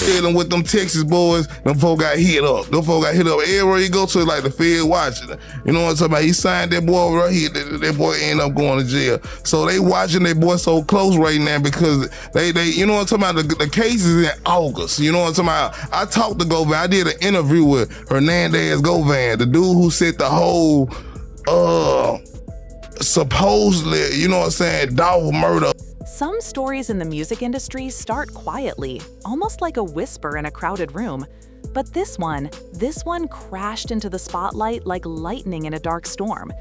Dealing with them Texas boys, them folk got hit up. Them folk got hit up everywhere you go to, like the Fed watching it. You know what I'm talking about? He signed that boy right here. That boy ended up going to jail. So they watching that boy so close right now because they you know what I'm talking about? The case is in August. You know what I'm talking about? I talked to Govan. I did an interview with Hernandez Govan, the dude who set the whole supposedly, you know what I'm saying, dog murder. Some stories in the music industry start quietly, almost like a whisper in a crowded room. But this one crashed into the spotlight like lightning in a dark storm.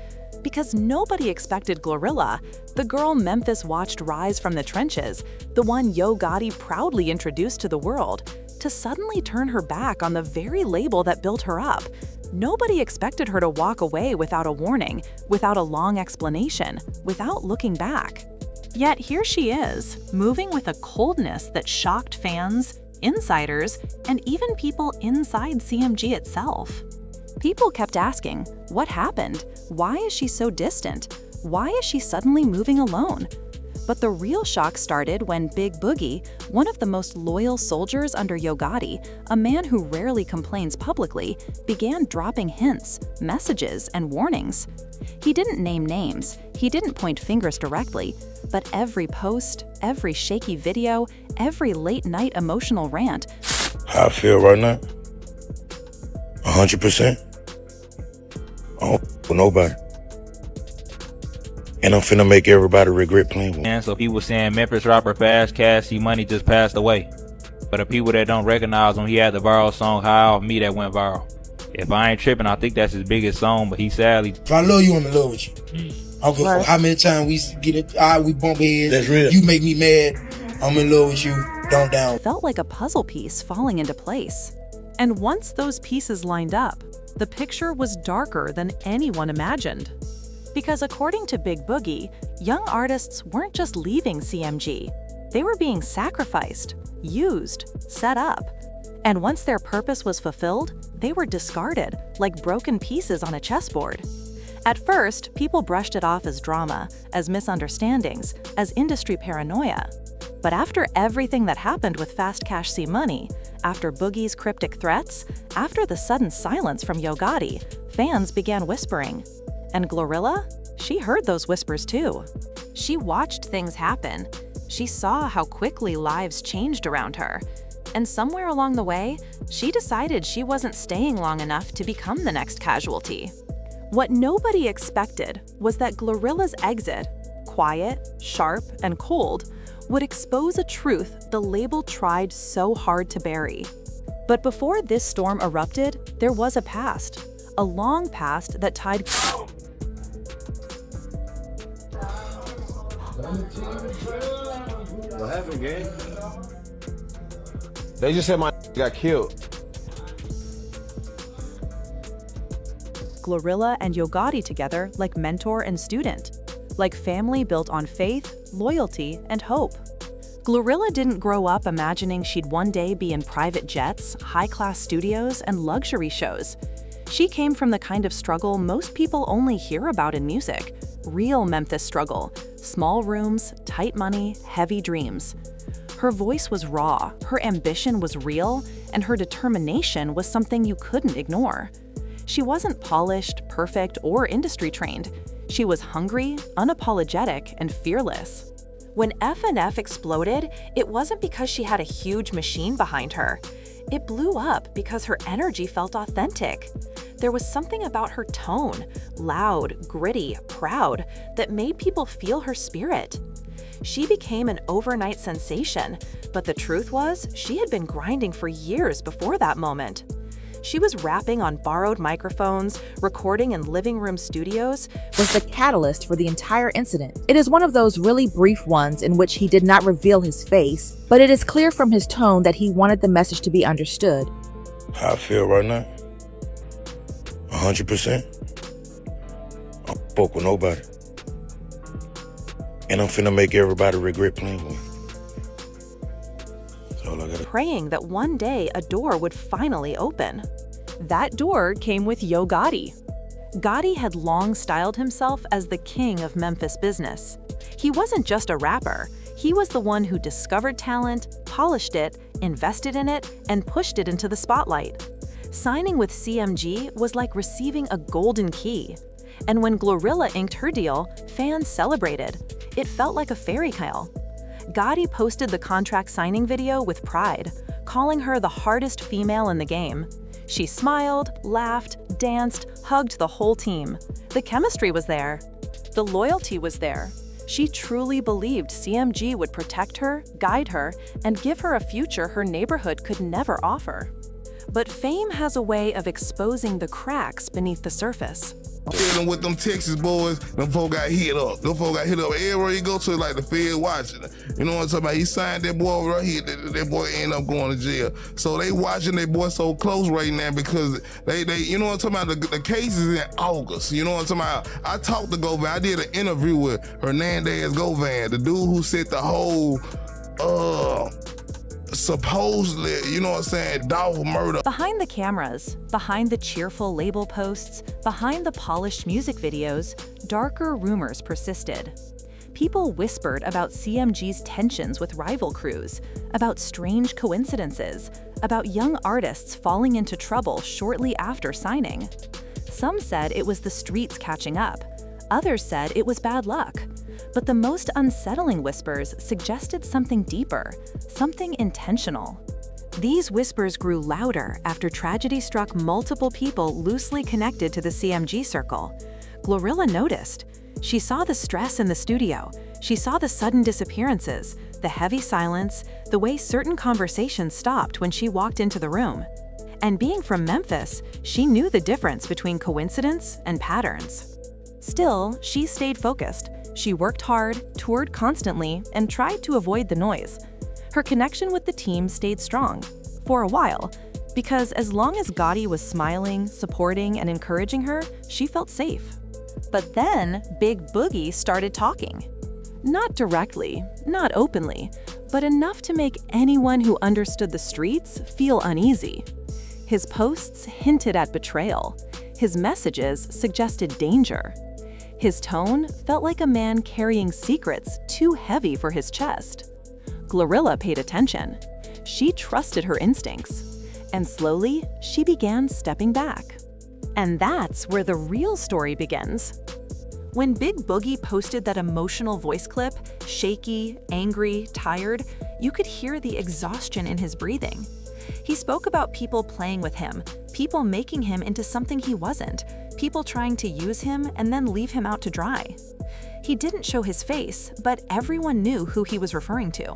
Because nobody expected Glorilla, the girl Memphis watched rise from the trenches, the one Yo Gotti proudly introduced to the world, to suddenly turn her back on the very label that built her up. Nobody expected her to walk away without a warning, without a long explanation, without looking back. Yet here she is, moving with a coldness that shocked fans, insiders, and even people inside CMG itself. People kept asking, what happened? Why is she so distant? Why is she suddenly moving alone? But the real shock started when Big Boogie, one of the most loyal soldiers under Yo Gotti, a man who rarely complains publicly, began dropping hints, messages, and warnings. He didn't name names, he didn't point fingers directly, but every post, every shaky video, every late-night emotional rant. How I feel right now? 100%. I don't with nobody. And I'm finna make everybody regret playing with me. And so people saying Memphis rapper Fast Cash C Money just passed away. For the people that don't recognize him, he had the viral song High Off Me that went viral. If I ain't tripping, I think that's his biggest song, but he sadly... If I love you, I'm in love with you. Okay, right. How many times we get it, we bump heads. That's real. You make me mad, I'm in love with you, don't down. Felt like a puzzle piece falling into place. And once those pieces lined up, the picture was darker than anyone imagined. Because according to Big Boogie, young artists weren't just leaving CMG. They were being sacrificed, used, set up. And once their purpose was fulfilled, they were discarded, like broken pieces on a chessboard. At first, people brushed it off as drama, as misunderstandings, as industry paranoia. But after everything that happened with Fast Cash C Money, after Boogie's cryptic threats, after the sudden silence from Yo Gotti, fans began whispering. And Glorilla? She heard those whispers too. She watched things happen. She saw how quickly lives changed around her. And somewhere along the way, she decided she wasn't staying long enough to become the next casualty. What nobody expected was that Glorilla's exit, quiet, sharp, and cold, would expose a truth the label tried so hard to bury. But before this storm erupted, there was a past, a long past that tied... What happened, gang? They just said my got killed. Glorilla and Yo Gotti together like mentor and student, like family built on faith, loyalty, and hope. Glorilla didn't grow up imagining she'd one day be in private jets, high-class studios, and luxury shows. She came from the kind of struggle most people only hear about in music, real Memphis struggle, small rooms, tight money, heavy dreams. Her voice was raw, her ambition was real, and her determination was something you couldn't ignore. She wasn't polished, perfect, or industry trained. She was hungry, unapologetic, and fearless. When F&F exploded, it wasn't because she had a huge machine behind her. It blew up because her energy felt authentic. There was something about her tone, loud, gritty, proud, that made people feel her spirit. She became an overnight sensation, but the truth was, she had been grinding for years before that moment. She was rapping on borrowed microphones, recording in living room studios. Was the catalyst for the entire incident. It is one of those really brief ones in which he did not reveal his face, but it is clear from his tone that he wanted the message to be understood. How I feel right now? 100%. I don't fuck with nobody. And I'm finna make everybody regret playing with me. That's all I gotta. Praying that one day a door would finally open. That door came with Yo Gotti. Gotti had long styled himself as the king of Memphis business. He wasn't just a rapper. He was the one who discovered talent, polished it, invested in it, and pushed it into the spotlight. Signing with CMG was like receiving a golden key. And when Glorilla inked her deal, fans celebrated. It felt like a fairy tale. Gotti posted the contract signing video with pride, calling her the hardest female in the game. She smiled, laughed, danced, hugged the whole team. The chemistry was there. The loyalty was there. She truly believed CMG would protect her, guide her, and give her a future her neighborhood could never offer. But fame has a way of exposing the cracks beneath the surface. Dealing with them Texas boys, them folk got hit up. Them folk got hit up everywhere you go to, like the Fed watching. You know what I'm talking about? He signed that boy right here. That boy ended up going to jail. So they watching that boy so close right now because they you know what I'm talking about? The case is in August. You know what I'm talking about? I talked to Govan. I did an interview with Hernandez Govan, the dude who set the whole supposedly, you know what I'm saying, dog murder. Behind the cameras, behind the cheerful label posts, behind the polished music videos, darker rumors persisted. People whispered about CMG's tensions with rival crews, about strange coincidences, about young artists falling into trouble shortly after signing. Some said it was the streets catching up. Others said it was bad luck. But the most unsettling whispers suggested something deeper, something intentional. These whispers grew louder after tragedy struck multiple people loosely connected to the CMG circle. Glorilla noticed. She saw the stress in the studio. She saw the sudden disappearances, the heavy silence, the way certain conversations stopped when she walked into the room. And being from Memphis, she knew the difference between coincidence and patterns. Still, she stayed focused. She worked hard, toured constantly, and tried to avoid the noise. Her connection with the team stayed strong, for a while, because as long as Gotti was smiling, supporting, and encouraging her, she felt safe. But then, Big Boogie started talking. Not directly, not openly, but enough to make anyone who understood the streets feel uneasy. His posts hinted at betrayal. His messages suggested danger. His tone felt like a man carrying secrets too heavy for his chest. Glorilla paid attention. She trusted her instincts. And slowly, she began stepping back. And that's where the real story begins. When Big Boogie posted that emotional voice clip, shaky, angry, tired, you could hear the exhaustion in his breathing. He spoke about people playing with him, people making him into something he wasn't, people trying to use him and then leave him out to dry. He didn't show his face, but everyone knew who he was referring to.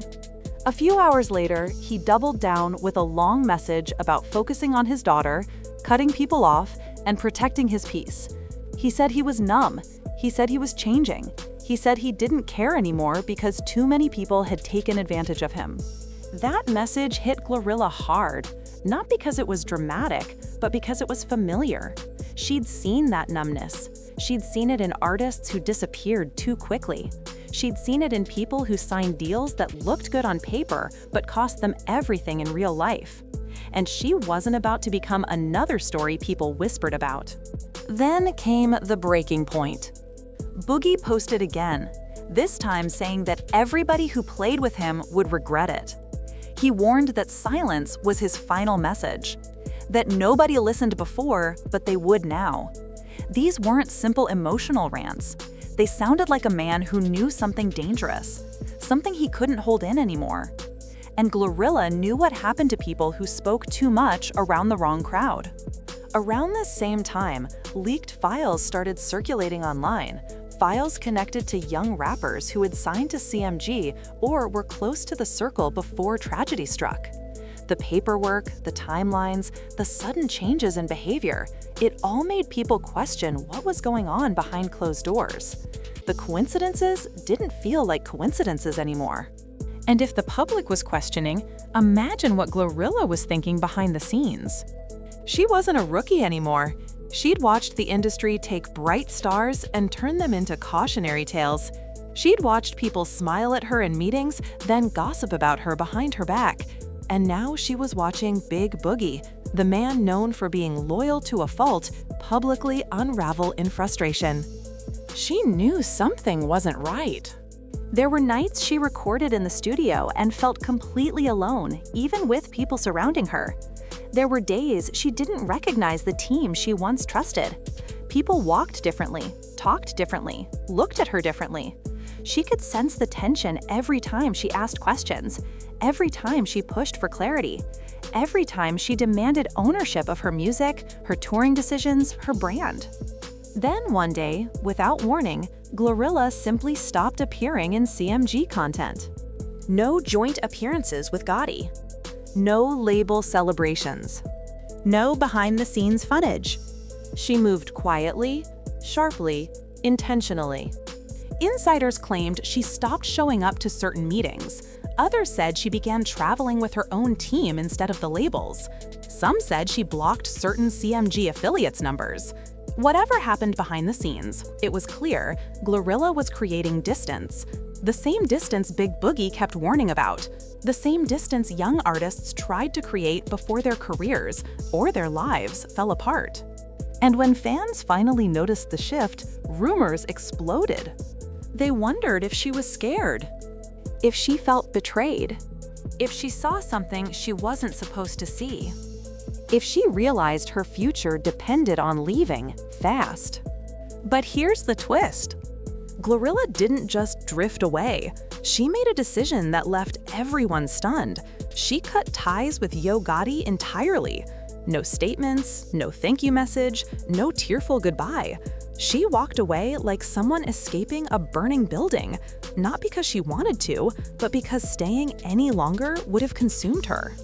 A few hours later, he doubled down with a long message about focusing on his daughter, cutting people off, and protecting his peace. He said he was numb. He said he was changing. He said he didn't care anymore because too many people had taken advantage of him. That message hit Glorilla hard, not because it was dramatic, but because it was familiar. She'd seen that numbness. She'd seen it in artists who disappeared too quickly. She'd seen it in people who signed deals that looked good on paper, but cost them everything in real life. And she wasn't about to become another story people whispered about. Then came the breaking point. Boogie posted again, this time saying that everybody who played with him would regret it. He warned that silence was his final message, that nobody listened before, but they would now. These weren't simple emotional rants. They sounded like a man who knew something dangerous, something he couldn't hold in anymore. And Glorilla knew what happened to people who spoke too much around the wrong crowd. Around this same time, leaked files started circulating online, files connected to young rappers who had signed to CMG or were close to the circle before tragedy struck. The paperwork, the timelines, the sudden changes in behavior, it all made people question what was going on behind closed doors. The coincidences didn't feel like coincidences anymore. And if the public was questioning, imagine what Glorilla was thinking behind the scenes. She wasn't a rookie anymore. She'd watched the industry take bright stars and turn them into cautionary tales. She'd watched people smile at her in meetings, then gossip about her behind her back. And now she was watching Big Boogie, the man known for being loyal to a fault, publicly unravel in frustration. She knew something wasn't right. There were nights she recorded in the studio and felt completely alone, even with people surrounding her. There were days she didn't recognize the team she once trusted. People walked differently, talked differently, looked at her differently. She could sense the tension every time she asked questions, every time she pushed for clarity, every time she demanded ownership of her music, her touring decisions, her brand. Then one day, without warning, Glorilla simply stopped appearing in CMG content. No joint appearances with Gotti. No label celebrations. No behind-the-scenes footage. She moved quietly, sharply, intentionally. Insiders claimed she stopped showing up to certain meetings. Others said she began traveling with her own team instead of the labels. Some said she blocked certain CMG affiliates' numbers. Whatever happened behind the scenes, it was clear Glorilla was creating distance. The same distance Big Boogie kept warning about. The same distance young artists tried to create before their careers or their lives fell apart. And when fans finally noticed the shift, rumors exploded. They wondered if she was scared, if she felt betrayed, if she saw something she wasn't supposed to see, if she realized her future depended on leaving fast. But here's the twist. Glorilla didn't just drift away. She made a decision that left everyone stunned. She cut ties with Yo Gotti entirely. No statements, no thank you message, no tearful goodbye. She walked away like someone escaping a burning building, not because she wanted to, but because staying any longer would have consumed her.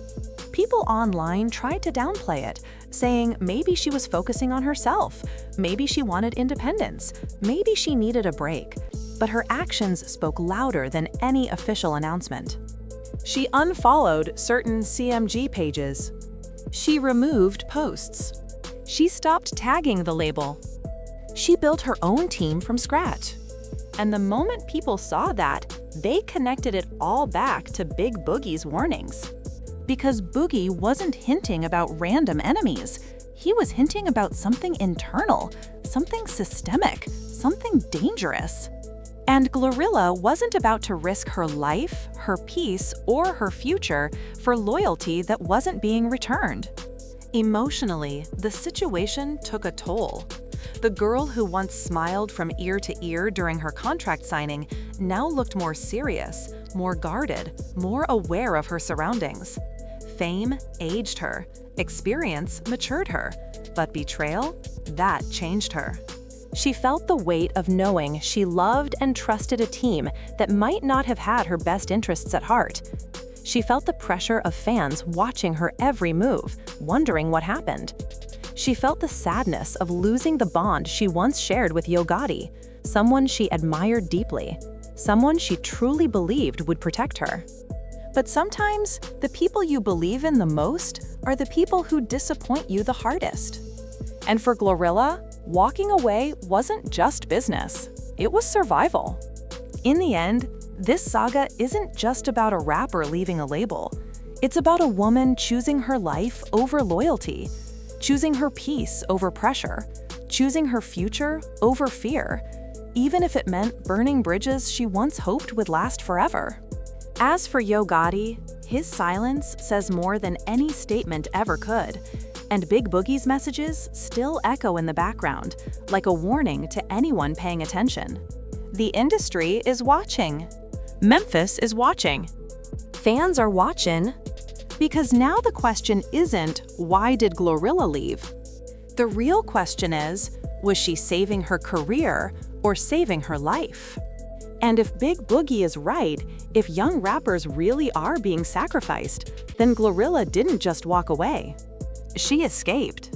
People online tried to downplay it, saying maybe she was focusing on herself, maybe she wanted independence, maybe she needed a break. But her actions spoke louder than any official announcement. She unfollowed certain CMG pages. She removed posts. She stopped tagging the label. She built her own team from scratch. And the moment people saw that, they connected it all back to Big Boogie's warnings. Because Boogie wasn't hinting about random enemies. He was hinting about something internal, something systemic, something dangerous. And Glorilla wasn't about to risk her life, her peace, or her future for loyalty that wasn't being returned. Emotionally, the situation took a toll. The girl who once smiled from ear to ear during her contract signing now looked more serious, more guarded, more aware of her surroundings. Fame aged her, experience matured her, but betrayal, that changed her. She felt the weight of knowing she loved and trusted a team that might not have had her best interests at heart. She felt the pressure of fans watching her every move, wondering what happened. She felt the sadness of losing the bond she once shared with Yo Gotti, someone she admired deeply, someone she truly believed would protect her. But sometimes, the people you believe in the most are the people who disappoint you the hardest. And for Glorilla, walking away wasn't just business, it was survival. In the end, this saga isn't just about a rapper leaving a label. It's about a woman choosing her life over loyalty, choosing her peace over pressure, choosing her future over fear, even if it meant burning bridges she once hoped would last forever. As for Yo Gotti, his silence says more than any statement ever could, and Big Boogie's messages still echo in the background, like a warning to anyone paying attention. The industry is watching. Memphis is watching. Fans are watching. Because now the question isn't, why did Glorilla leave? The real question is, was she saving her career or saving her life? And if Big Boogie is right, if young rappers really are being sacrificed, then Glorilla didn't just walk away. She escaped.